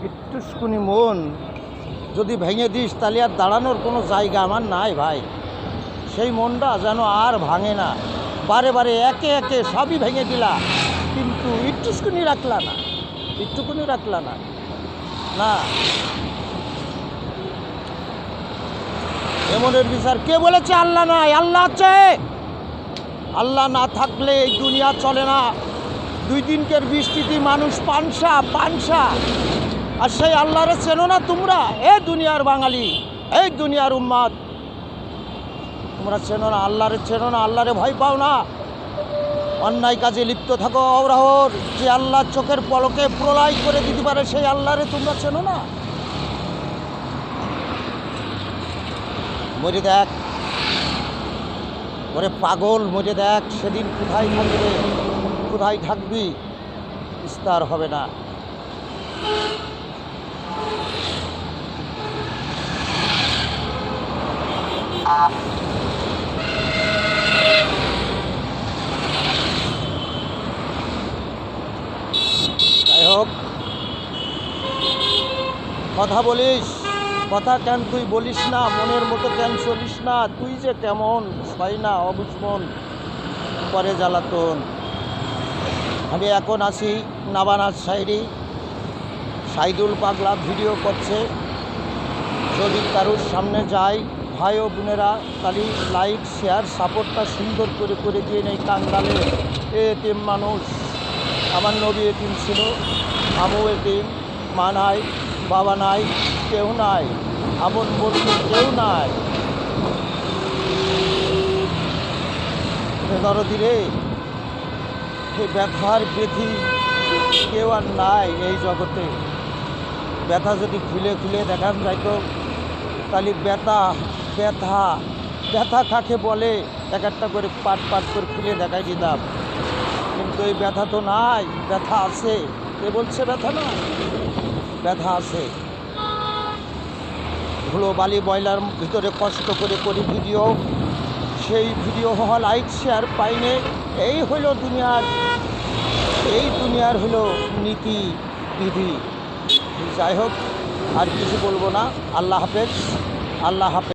একটুকুনি মন যদি ভেঙে দিস তাহলে আর দাঁড়ানোর কোনো জায়গা আমার নাই ভাই। সেই মনটা যেন আর ভাঙে না। বারে বারে একে একে সবই ভেঙে দিলা, কিন্তু একটুকুনি রাখলা না, একটুকুনি রাখলা না। না, এমনের বিচার কে বলেছে আল্লাহ নাই? আল্লাহ আছে। আল্লাহ না থাকলে এই দুনিয়া চলে না। 2 দিনকের বৃষ্টিতে মানুষ পানসা। আর সেই আল্লাহরে চেনো না তোমরা? এই দুনিয়ার বাঙালি, এই দুনিয়ার উম্মাদ, তোমরা চেনো না আল্লাহরে, চেনো না আল্লাহরে, ভয় পাও না। অন্যায় কাজে লিপ্ত থাকো অহরহ। যে আল্লাহ চোখের পলকে প্রলয় করে দিতে পারে সেই আল্লাহরে তোমরা চেনো না। মরে দেখ, ওরে পাগল, মরে দেখ সেদিন কোথায় থাকবে, কোথায় থাকবি, বিস্তার হবে না। যাই হোক, কথা বলিস, কথা কেন তুই বলিস না? মনের মতো কেন চলিস না? তুই যে কেমন ছয় না অবুঝ মন করে জ্বালাতন। আমি এখন আছি নাবানাজ সাইডি, সাইদুল পাগলা ভিডিও করছে। যদি কারোর সামনে যাই ভাই ও বোনেরা, তাহলে লাইক শেয়ার সাপোর্টটা সুন্দর করে করে দিয়ে নেই। কাঙ্গালে এতিম মানুষ, আমার নবী এতিম ছিল, আমিও এতিম। মা নাই, বাবা নাই, কেউ নাই, আপন বলতে কেউ নাই। দরদি রে, এই ব্যথার বেধি কেউ আর নাই এই জগতে। ব্যথা যদি খুলে খুলে দেখান যাইতো, তাহলে ব্যথা কাকে বলে এক একটা করে পাট করে খুলে দেখাই দিতাম। কিন্তু এই ব্যথা তো নাই, ব্যথা আছে। কে বলছে ব্যথা না? ব্যথা আছে। ধুলো বালি বয়লার ভিতরে কষ্ট করে করি ভিডিও, সেই ভিডিও হওয়া লাইক শেয়ার পাইনে। এই দুনিয়ার হলো নীতি বিধি। যাই হোক, আর কিছু বলবো না। আল্লাহ হাফেজ, আল্লাহ হাফেজ।